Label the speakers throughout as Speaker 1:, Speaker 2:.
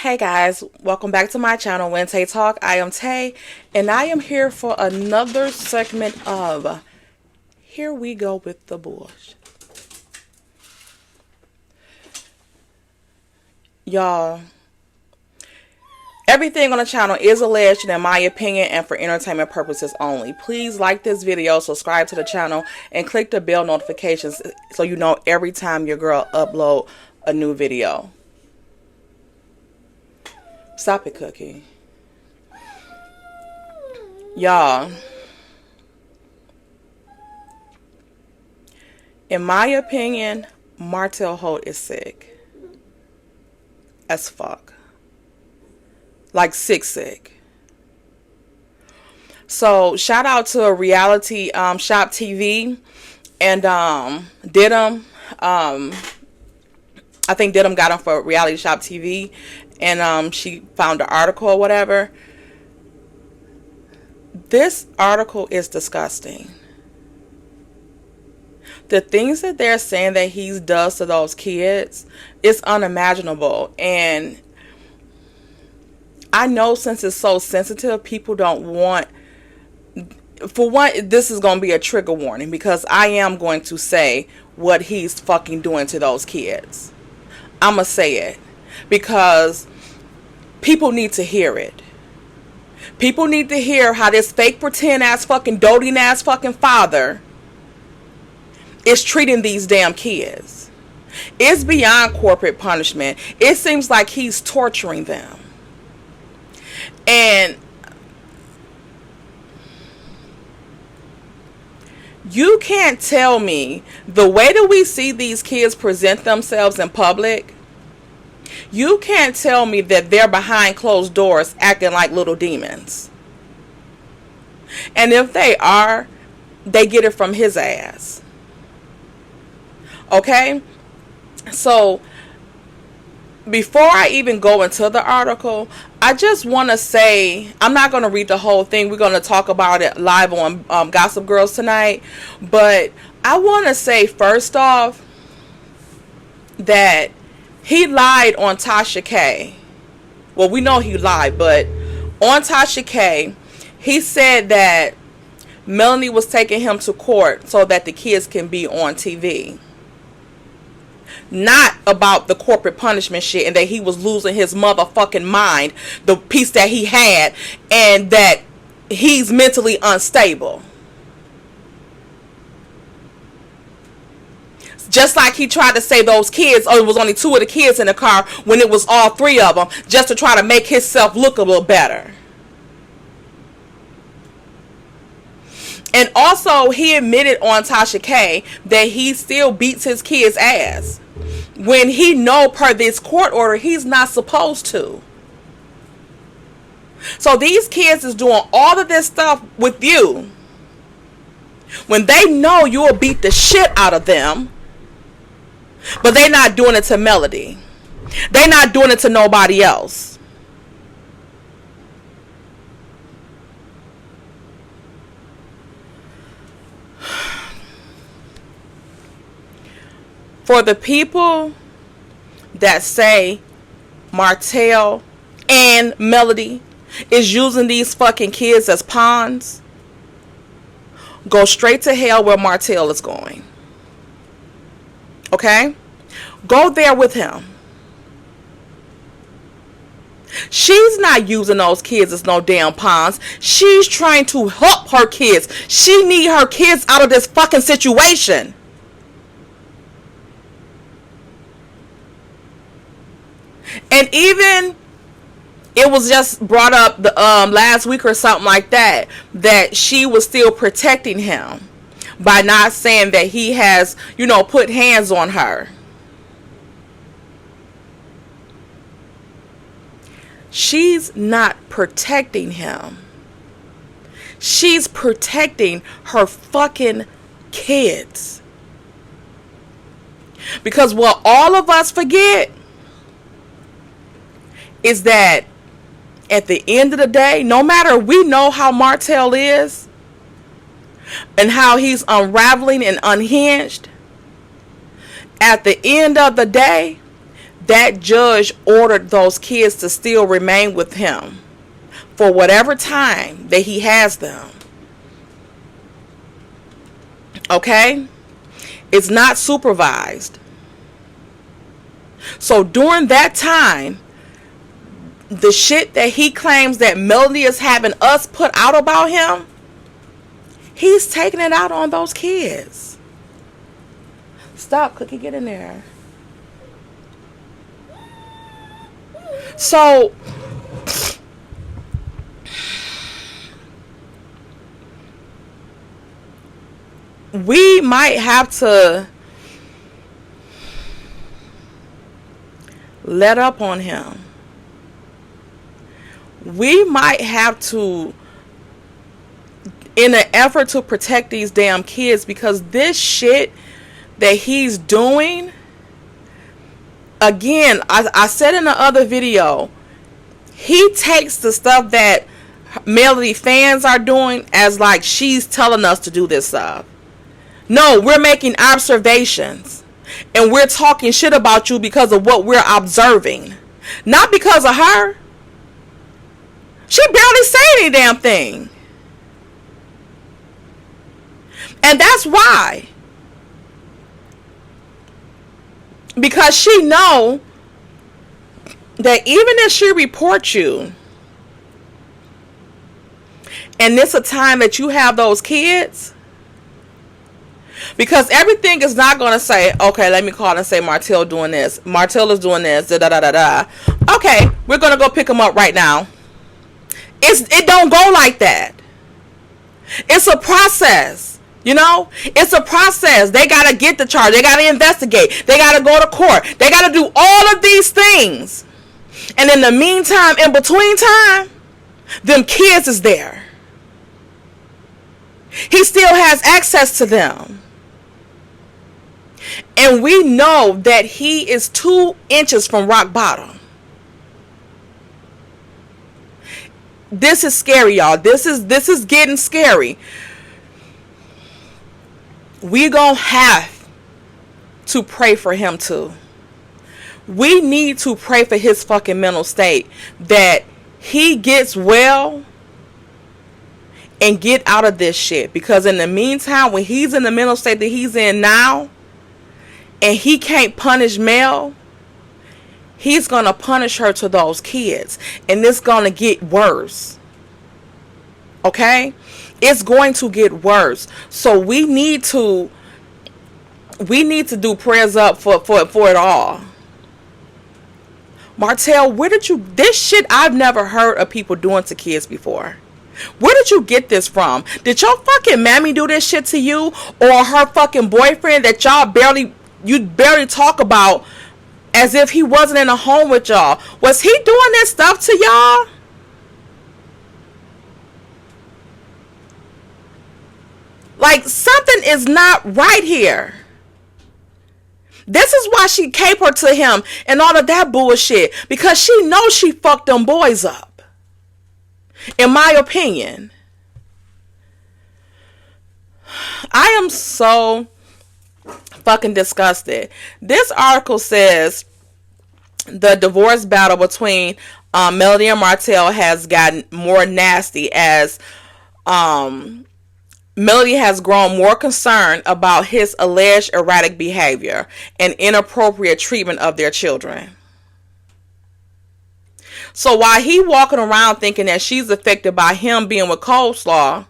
Speaker 1: Hey guys, welcome back to my channel, WHENTAYTALK. I am Tay, and I am here for another segment of Here We Go with the Bullshit. Y'all, everything on the channel is alleged in my opinion and for entertainment purposes only. Please like this video, subscribe to the channel, and click the bell notifications so you know every time your girl upload a new video. Stop it, Cookie. Y'all, in my opinion, Martel Holt is sick as fuck. Like sick. So shout out to a reality shop TV and Didum. I think Didum got him for reality shop TV, and she found an article or whatever. This article is disgusting. The things that they're saying that he does to those kids is unimaginable. And I know since it's so sensitive, people don't want... For one, this is going to be a trigger warning because I am going to say what he's fucking doing to those kids. I'm going to say it because people need to hear it. People need to hear how this fake pretend ass fucking doting ass fucking father is treating these damn kids. It's beyond corporate punishment. It seems like he's torturing them. And you can't tell me the way that we see these kids present themselves in public, you can't tell me that they're behind closed doors acting like little demons. And if they are, they get it from his ass. Okay? So, before I even go into the article, I just want to say, I'm not going to read the whole thing. We're going to talk about it live on Gossip Girls tonight. But I want to say, first off, that he lied on Tasha K. Well, we know he lied, but on Tasha K, he said that Melanie was taking him to court so that the kids can be on TV. Not about the corporate punishment shit and that he was losing his motherfucking mind, the piece that he had, and that he's mentally unstable. Just like he tried to say those kids, it was only 2 of the kids in the car when it was all 3 of them, just to try to make himself look a little better. And also, he admitted on Tasha K that he still beats his kids' ass. When he know per this court order, he's not supposed to. So these kids is doing all of this stuff with you. When they know you'll beat the shit out of them. But they're not doing it to Melody. They're not doing it to nobody else. For the people that say Martel and Melody is using these fucking kids as pawns, go straight to hell where Martel is going. Okay? Go there with him. She's not using those kids as no damn pawns. She's trying to help her kids. She need her kids out of this fucking situation. And even it was just brought up the last week or something like that, that she was still protecting him by not saying that he has, put hands on her. She's not protecting him. She's protecting her fucking kids. Because what all of us forget is that at the end of the day, no matter, we know how Martel is and how he's unraveling and unhinged. At the end of the day, that judge ordered those kids to still remain with him for whatever time that he has them. Okay? It's not supervised. So during that time, the shit that he claims that Melody is having us put out about him, he's taking it out on those kids. Stop, Cookie, get in there. So we might have to let up on him. We might have to, in an effort to protect these damn kids, because this shit that he's doing, again, I said in the other video, he takes the stuff that Melody fans are doing as like she's telling us to do this stuff. No, we're making observations and we're talking shit about you because of what we're observing, not because of her. She barely say any damn thing. And that's why. Because she know that even if she reports you, and it's a time that you have those kids, because everything is not going to say, okay, let me call and say Martel doing this. Martel is doing this. Da da da da. Okay, we're going to go pick him up right now. It don't go like that. It's a process. You know, it's a process. They got to get the charge. They got to investigate. They got to go to court. They got to do all of these things. And in the meantime, in between time, them kids is there. He still has access to them. And we know that he is 2 inches from rock bottom. This is scary, y'all. This is getting scary. We gonna have to pray for him too. We need to pray for his fucking mental state, that he gets well and get out of this shit. Because in the meantime, when he's in the mental state that he's in now, and he can't punish Mel, he's gonna punish her to those kids, and it's gonna get worse. Okay? It's going to get worse. So we need to do prayers up for it all. Martel, where did you, this shit I've never heard of people doing to kids before. Where did you get this from? Did your fucking mammy do this shit to you, or her fucking boyfriend that you barely talk about as if he wasn't in a home with y'all? Was he doing this stuff to y'all? Like, something is not right here. This is why she capered to him and all of that bullshit. Because she knows she fucked them boys up. In my opinion. I am so fucking disgusted. This article says the divorce battle between Melody and Martel has gotten more nasty as Melody has grown more concerned about his alleged erratic behavior and inappropriate treatment of their children. So while he walking around thinking that she's affected by him being with Coleslaw,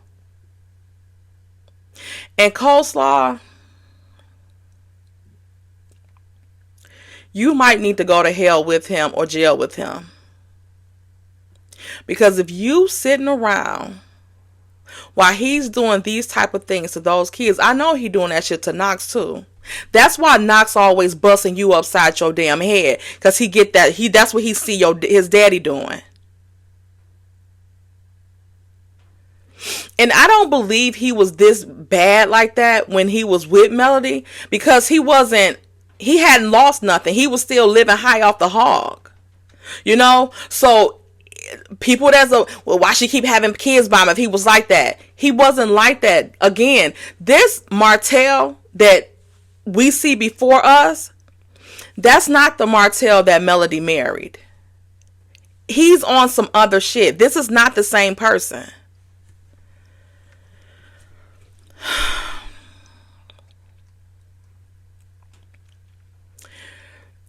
Speaker 1: and Coleslaw, you might need to go to hell with him or jail with him. Because if you sitting around while he's doing these type of things to those kids, I know he doing that shit to Knox too. That's why Knox always busting you upside your damn head, because he get that, that's what he see his daddy doing. And I don't believe he was this bad like that when he was with Melody, because he hadn't lost nothing. He was still living high off the hog. You know? So people why she keep having kids by him if he was like that? He wasn't like that. Again, this Martel that we see before us, That's not the Martel that Melody married. He's on some other shit. This is not the same person.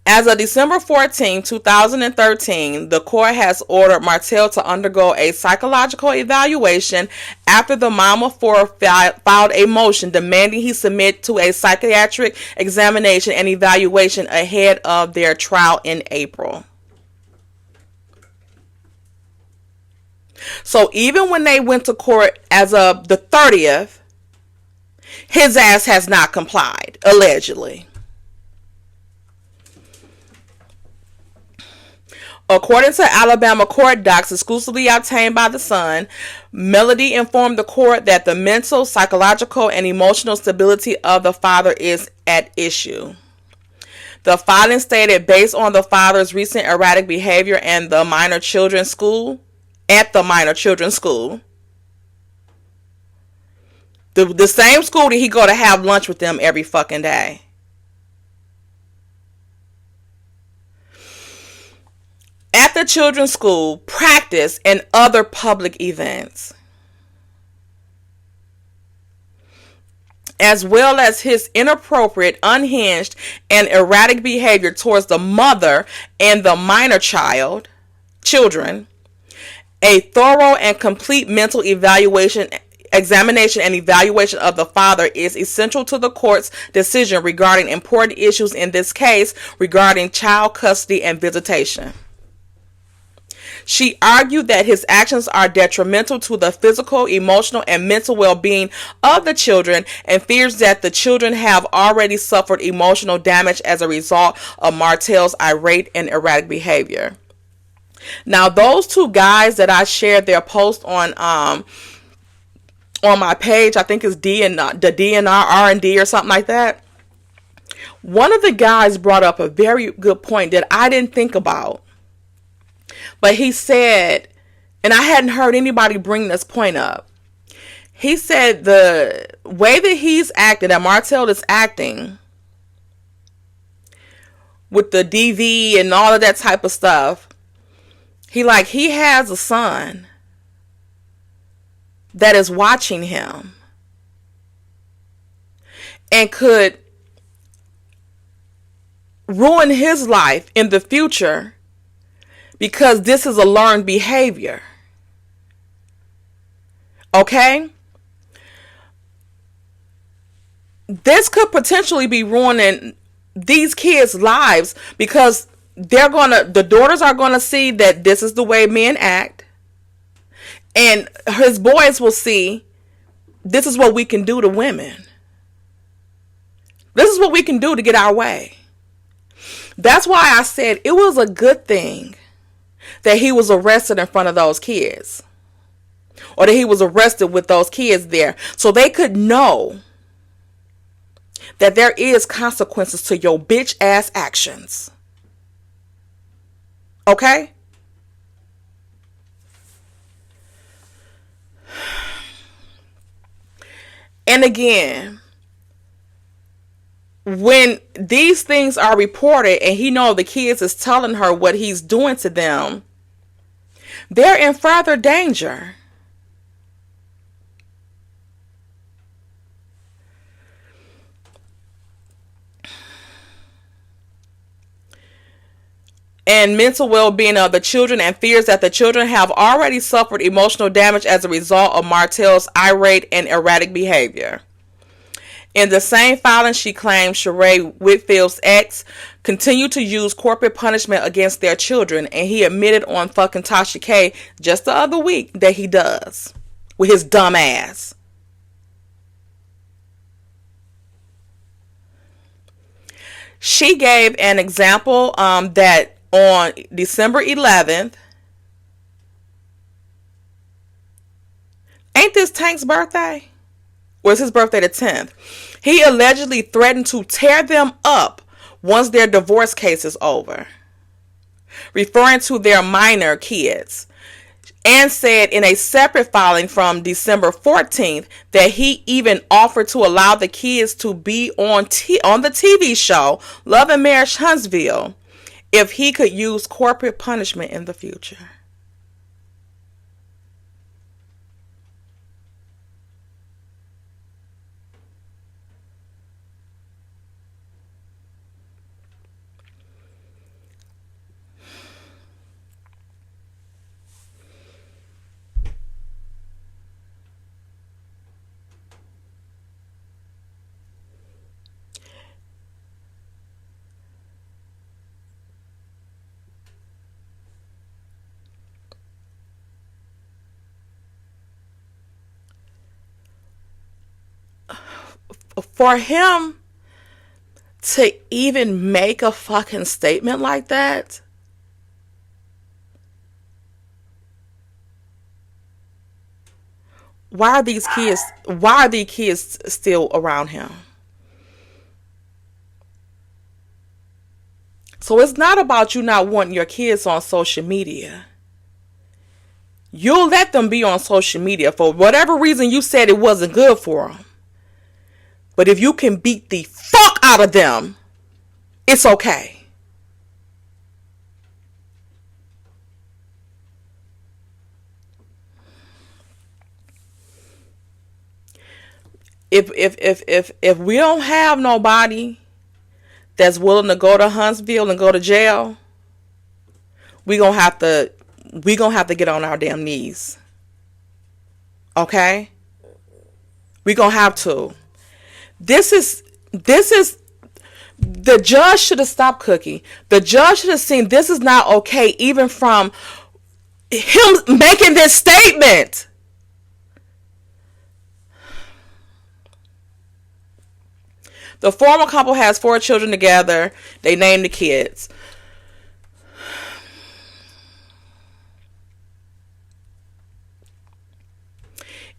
Speaker 1: As of December 14, 2013, the court has ordered Martel to undergo a psychological evaluation after the mom of four filed a motion demanding he submit to a psychiatric examination and evaluation ahead of their trial in April. So even when they went to court as of the 30th, his ass has not complied, allegedly. According to Alabama court docs exclusively obtained by The Sun, Melody informed the court that the mental, psychological, and emotional stability of the father is at issue. The filing stated, based on the father's recent erratic behavior and the minor children's school, the same school that he go to have lunch with them every fucking day. At the children's school, practice, and other public events, as well as his inappropriate, unhinged, and erratic behavior towards the mother and the minor children, a thorough and complete mental examination and evaluation of the father is essential to the court's decision regarding important issues in this case regarding child custody and visitation. She argued that his actions are detrimental to the physical, emotional, and mental well-being of the children and fears that the children have already suffered emotional damage as a result of Martel's irate and erratic behavior. Now, those two guys that I shared their post on my page, I think it's the DNR R&D or something like that. One of the guys brought up a very good point that I didn't think about. But he said, and I hadn't heard anybody bring this point up. He said the way that he's acting, that Martel is acting with the DV and all of that type of stuff, he has a son that is watching him and could ruin his life in the future because this is a learned behavior. Okay? This could potentially be ruining these kids' lives because the daughters are gonna see that this is the way men act, and his boys will see this is what we can do to women. This is what we can do to get our way. That's why I said it was a good thing that he was arrested in front of those kids, or that he was arrested with those kids there, so they could know that there is consequences to your bitch ass actions. Okay? And again, when these things are reported and he know the kids is telling her what he's doing to them, they're in further danger. And mental well-being of the children, and fears that the children have already suffered emotional damage as a result of Martel's irate and erratic behavior. In the same filing, she claimed Sheree Whitfield's ex continued to use corporate punishment against their children, and he admitted on fucking Tasha K just the other week that he does with his dumb ass. She gave an example that on December 11th, ain't this Tank's birthday? Or is his birthday the 10th? He allegedly threatened to tear them up once their divorce case is over, referring to their minor kids. and said in a separate filing from December 14th that he even offered to allow the kids to be on the TV show Love and Marriage Huntsville if he could use corporate punishment in the future. For him to even make a fucking statement like that, why are these kids still around him? So it's not about you not wanting your kids on social media. You'll let them be on social media for whatever reason you said it wasn't good for them. But if you can beat the fuck out of them, it's okay. If we don't have nobody that's willing to go to Huntsville and go to jail, we gonna have to get on our damn knees. Okay? We gonna have to. This is the judge should have stopped Cookie. The judge should have seen this is not okay, even from him making this statement. The former couple has 4 children together. They named the kids.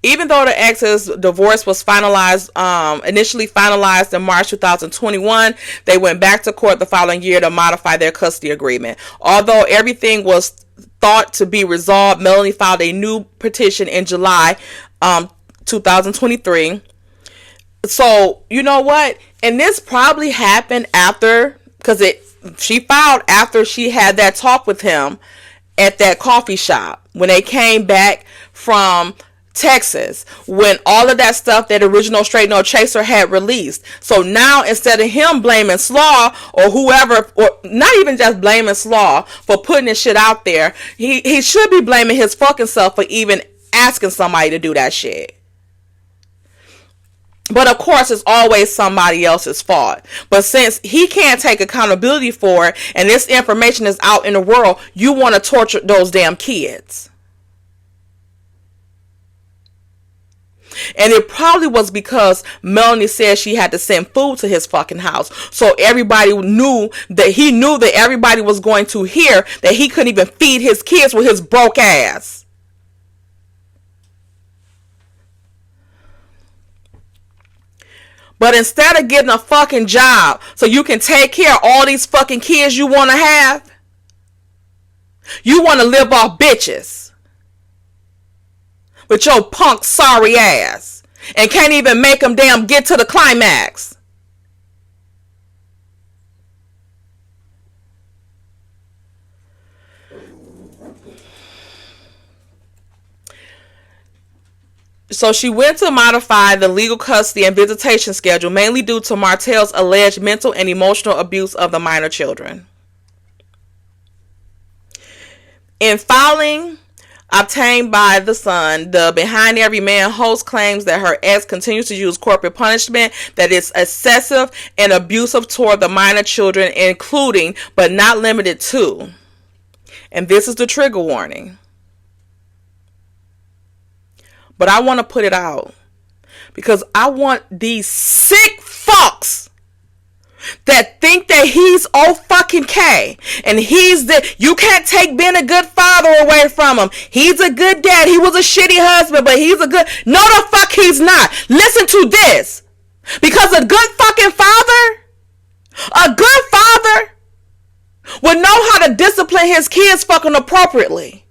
Speaker 1: Even though the ex's divorce was initially finalized in March 2021, they went back to court the following year to modify their custody agreement. Although everything was thought to be resolved, Melanie filed a new petition in July 2023. So, you know what? And this probably happened after, because she filed after she had that talk with him at that coffee shop when they came back from Texas, when all of that stuff that original Straight No Chaser had released. So now, instead of him blaming Slaw or whoever, or not even just blaming Slaw for putting this shit out there, he should be blaming his fucking self for even asking somebody to do that shit. But of course, it's always somebody else's fault. But since he can't take accountability for it, and this information is out in the world, you want to torture those damn kids. And it probably was because Melanie said she had to send food to his fucking house. So everybody knew that everybody was going to hear that he couldn't even feed his kids with his broke ass. But instead of getting a fucking job so you can take care of all these fucking kids you want to have, you want to live off bitches. With your punk sorry ass. And can't even make them damn get to the climax. So she went to modify the legal custody and visitation schedule, mainly due to Martel's alleged mental and emotional abuse of the minor children. In filing obtained by The Sun, the Behind Every Man host claims that her ex continues to use corporate punishment that is excessive and abusive toward the minor children, including but not limited to, and this is the trigger warning, but I want to put it out because I want these sick fucks that think that he's oh fucking K and you can't take being a good father away from him. He's a good dad. He was a shitty husband, but he's a good, no the fuck he's not. Listen to this, because a good fucking father would know how to discipline his kids fucking appropriately.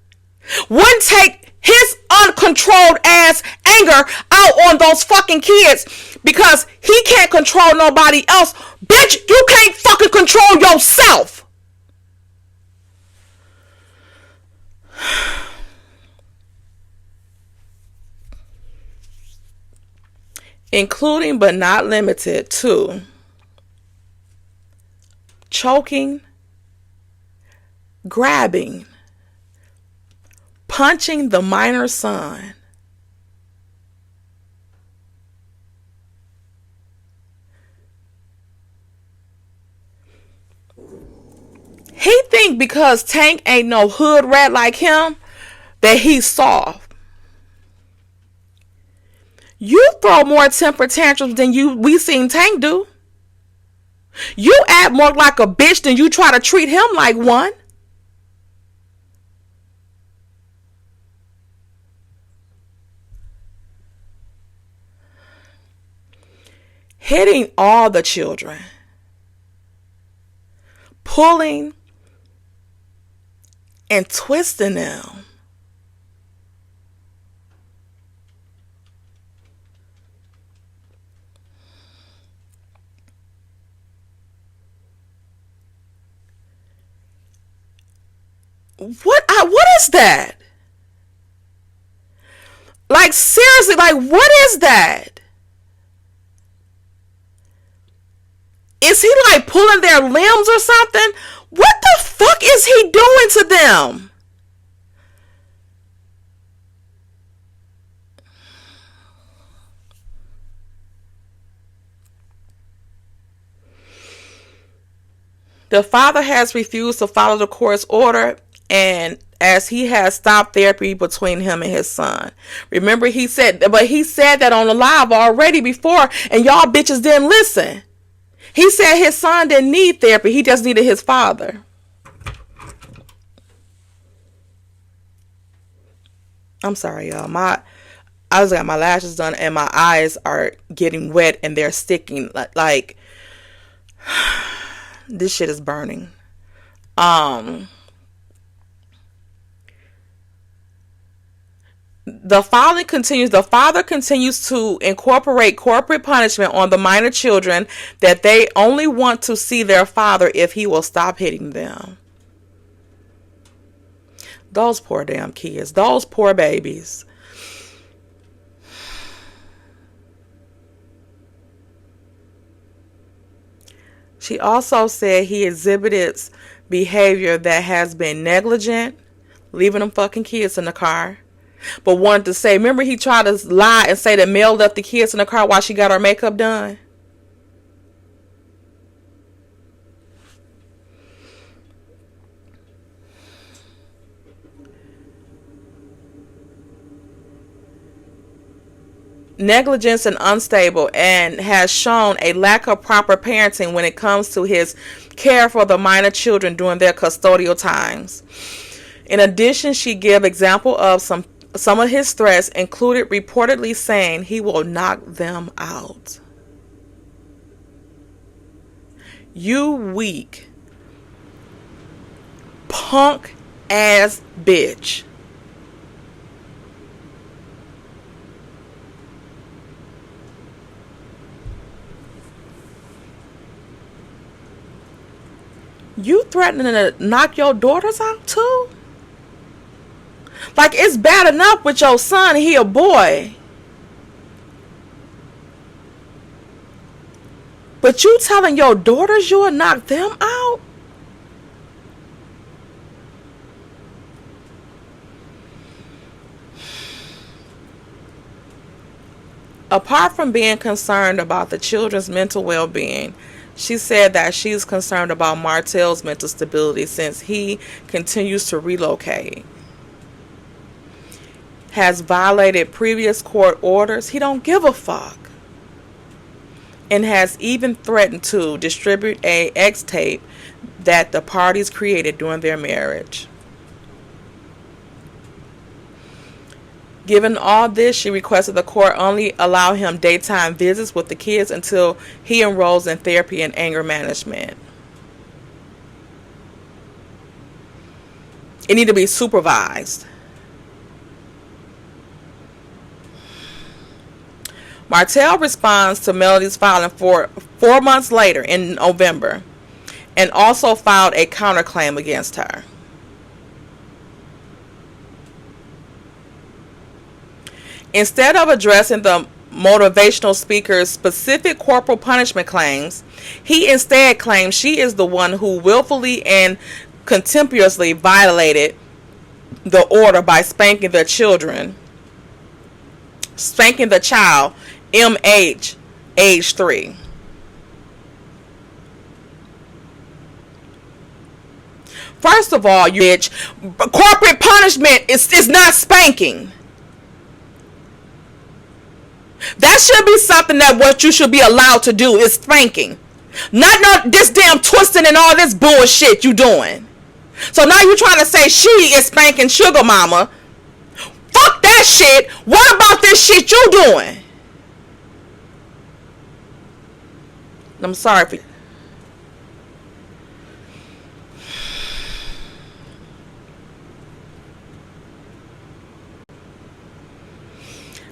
Speaker 1: Wouldn't take his uncontrolled ass anger out on those fucking kids because he can't control nobody else. Bitch, you can't fucking control yourself. Including but not limited to choking, grabbing, punching the minor son, he think because Tank ain't no hood rat like him that he's soft. You throw more temper tantrums than we seen Tank do. You act more like a bitch than you try to treat him like one. Hitting all the children. Pulling and twisting them. What is that? Like, seriously, like, what is that? Is he like pulling their limbs or something? What the fuck is he doing to them? The father has refused to follow the court's order, and as he has stopped therapy between him and his son. Remember, he said that on the live already before, and y'all bitches didn't listen. He said his son didn't need therapy. He just needed his father. I'm sorry, y'all. I just got my lashes done and my eyes are getting wet and they're sticking. Like this shit is burning. The father continues to incorporate corporate punishment on the minor children that they only want to see their father if he will stop hitting them. Those poor damn kids. Those poor babies. She also said he exhibited behavior that has been negligent, leaving them fucking kids in the car. But wanted to say, remember he tried to lie and say that Mel left the kids in the car while she got her makeup done? Negligence and unstable, and has shown a lack of proper parenting when it comes to his care for the minor children during their custodial times. In addition, she gave example of some of his threats included reportedly saying he will knock them out. You weak, punk ass bitch. You threatening to knock your daughters out too? Like, it's bad enough with your son, he a boy. But you telling your daughters you will knock them out? Apart from being concerned about the children's mental well-being, she said that she's concerned about Martel's mental stability since he continues to relocate. Has violated previous court orders. He don't give a fuck. And has even threatened to distribute a X-tape that the parties created during their marriage. Given all this, she requested the court only allow him daytime visits with the kids until he enrolls in therapy and anger management. It need to be supervised. Martel responds to Melody's filing 4 months later in November, and also filed a counterclaim against her. Instead of addressing the motivational speaker's specific corporal punishment claims, he instead claims she is the one who willfully and contemptuously violated the order by spanking the child, MH, age 3. First of all, you bitch, corporate punishment is not spanking. That should be something that what you should be allowed to do is spanking. Not this damn twisting and all this bullshit you doing. So now you trying to say she is spanking sugar mama. Fuck that shit. What about this shit you doing? I'm sorry for...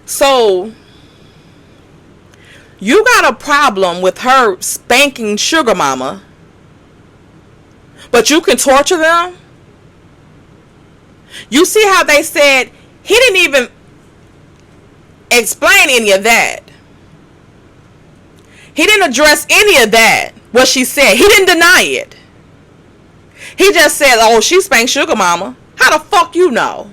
Speaker 1: So, you got a problem with her spanking sugar mama, but you can torture them? You see how they said he didn't even explain any of that. He didn't address any of that, what she said. He didn't deny it. He just said, oh, she spanked sugar mama. How the fuck you know?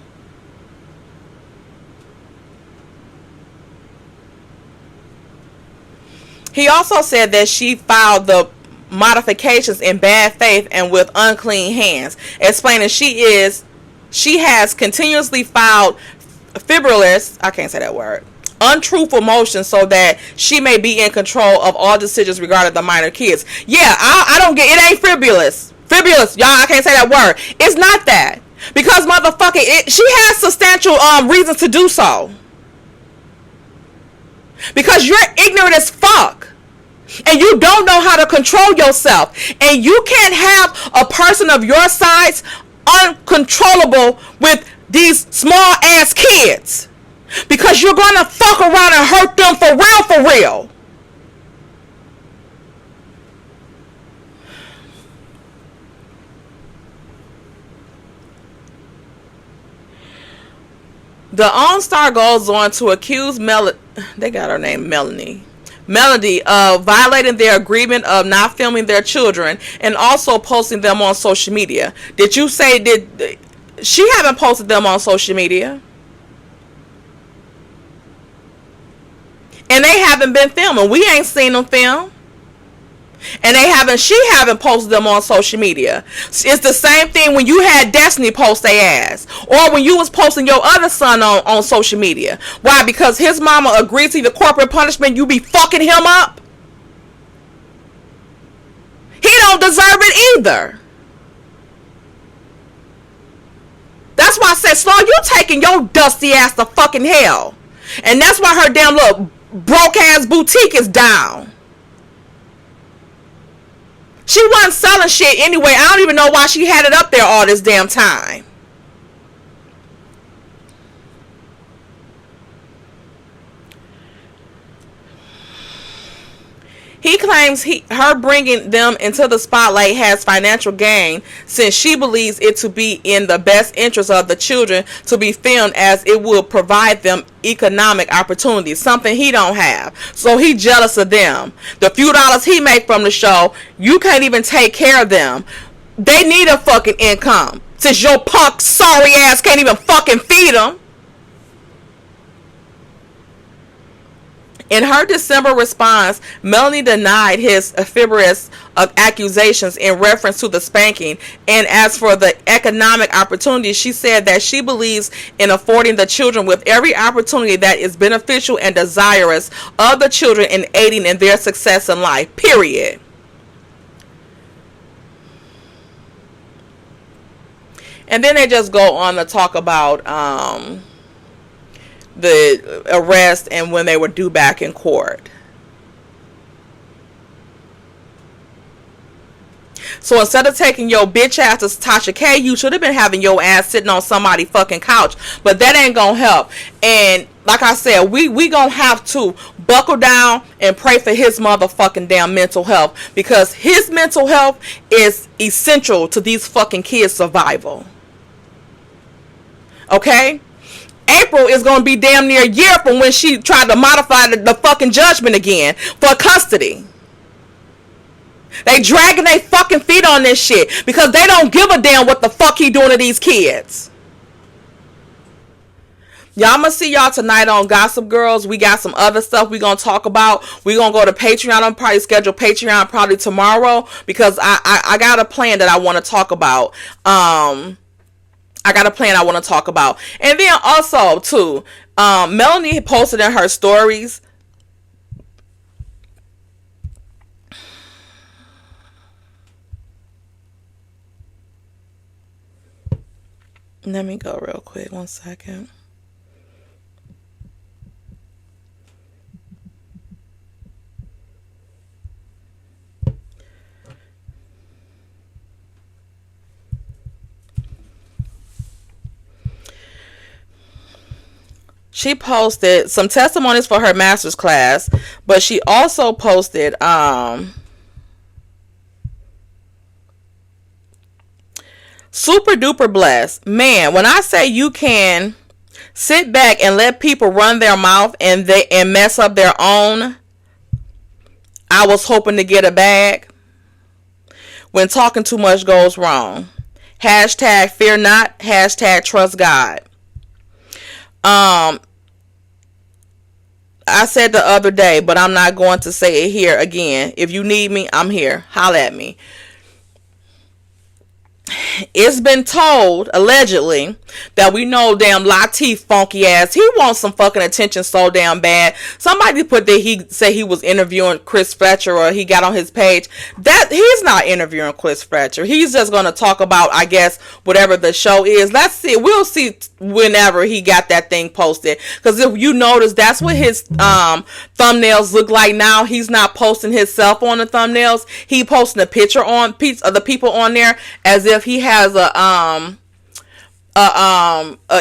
Speaker 1: He also said that she filed the modifications in bad faith and with unclean hands, explaining she has continuously filed frivolous, I can't say that word, untruthful motions so that she may be in control of all decisions regarding the minor kids. Yeah, I don't get it. Ain't frivolous, y'all. I can't say that word. It's not that, because motherfucker, she has substantial reasons to do so. Because you're ignorant as fuck, and you don't know how to control yourself, and you can't have a person of your size uncontrollable with these small ass kids, because you're gonna fuck around and hurt them for real. The OnStar goes on to accuse they got her name Melody of violating their agreement of not filming their children and also posting them on social media. Did you say she haven't posted them on social media? And they haven't been filming. We ain't seen them film. And she haven't posted them on social media. It's the same thing when you had Destiny post their ass, or when you was posting your other son on social media. Why? Because his mama agreed to the corporate punishment, you be fucking him up? He don't deserve it either. That's why I said, Slow, you taking your dusty ass to fucking hell. And that's why her damn little broke ass boutique is down. She wasn't selling shit anyway. I don't even know why she had it up there all this damn time. He claims her bringing them into the spotlight has financial gain, since she believes it to be in the best interest of the children to be filmed, as it will provide them economic opportunities, something he don't have. So he jealous of them. The few dollars he make from the show, you can't even take care of them. They need a fucking income, since your punk sorry ass can't even fucking feed them. In her December response, Melanie denied his frivolous accusations in reference to the spanking, and as for the economic opportunity, she said that she believes in affording the children with every opportunity that is beneficial and desirous of the children and aiding in their success in life, period. And then they just go on to talk about the arrest and when they were due back in court. So instead of taking your bitch ass to Tasha K, you should have been having your ass sitting on somebody's fucking couch. But that ain't gonna help. And like I said, we gonna have to buckle down and pray for his motherfucking damn mental health, because his mental health is essential to these fucking kids' survival. Okay? April is going to be damn near a year from when she tried to modify the fucking judgment again for custody. They dragging their fucking feet on this shit because they don't give a damn what the fuck he doing to these kids. Y'all, I'm gonna see y'all tonight on Gossip Girls. We got some other stuff we gonna talk about. We gonna go to Patreon. I'm probably schedule Patreon probably tomorrow because I got a plan that I want to talk about. I got a plan I want to talk about. And then also too, Melanie posted in her stories. Let me go real quick. 1 second. She posted some testimonies for her master's class, but she also posted super duper blessed. Man, when I say you can sit back and let people run their mouth and mess up their own, I was hoping to get a bag. When talking too much goes wrong. Hashtag fear not. Hashtag trust God. I said the other day, but I'm not going to say it here again. If you need me, I'm here. Holla at me. It's been told, allegedly, that we know damn Latif funky ass, he wants some fucking attention so damn bad. Somebody put that he said he was interviewing Chris Fletcher, or he got on his page. That he's not interviewing Chris Fletcher. He's just going to talk about, I guess, whatever the show is. Let's see. We'll see whenever he got that thing posted. Because if you notice, that's what his thumbnails look like now. He's not posting himself on the thumbnails. He posting a picture on piece of the people on there as if he has a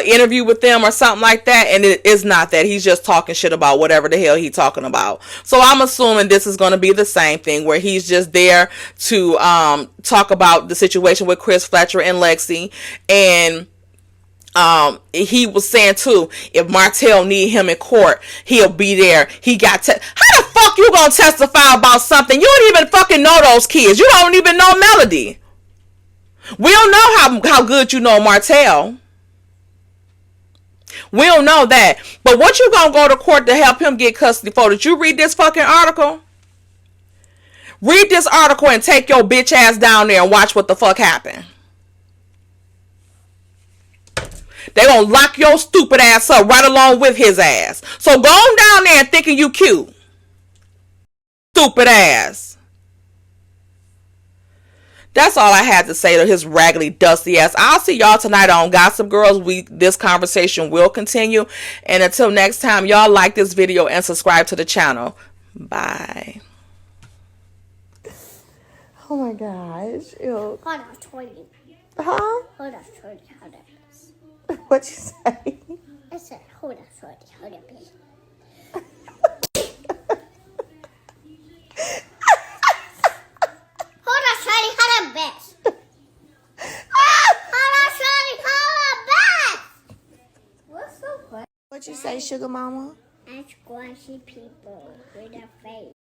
Speaker 1: interview with them or something like that, and it is not that. He's just talking shit about whatever the hell he's talking about. So I'm assuming this is going to be the same thing, where he's just there to talk about the situation with Chris Fletcher and Lexi. And he was saying too, if Martel need him in court, he'll be there. He got how the fuck you gonna testify about something? You don't even fucking know those kids. You don't even know Melody. We don't know how good you know Martel. We don't know that. But what you gonna go to court to help him get custody for? Did you read this fucking article? Read this article and take your bitch ass down there and watch what the fuck happened. They gonna lock your stupid ass up right along with his ass. So go on down there and thinking you cute. Stupid ass. That's all I had to say to his raggedy, dusty ass. I'll see y'all tonight on Gossip Girls. This conversation will continue. And until next time, y'all like this video and subscribe to the channel. Bye. Oh my gosh. Ew.
Speaker 2: Hold on, 20.
Speaker 1: Huh?
Speaker 2: Hold on, 20. Hold on.
Speaker 1: What'd you say?
Speaker 2: I said, hold on, 20. Hold on, please. Hold on, Shirley, hold on, Beth. Hold on, Shirley, hold on, Beth. What's so funny?
Speaker 1: What'd you say, sugar mama?
Speaker 2: And squashy people with a face.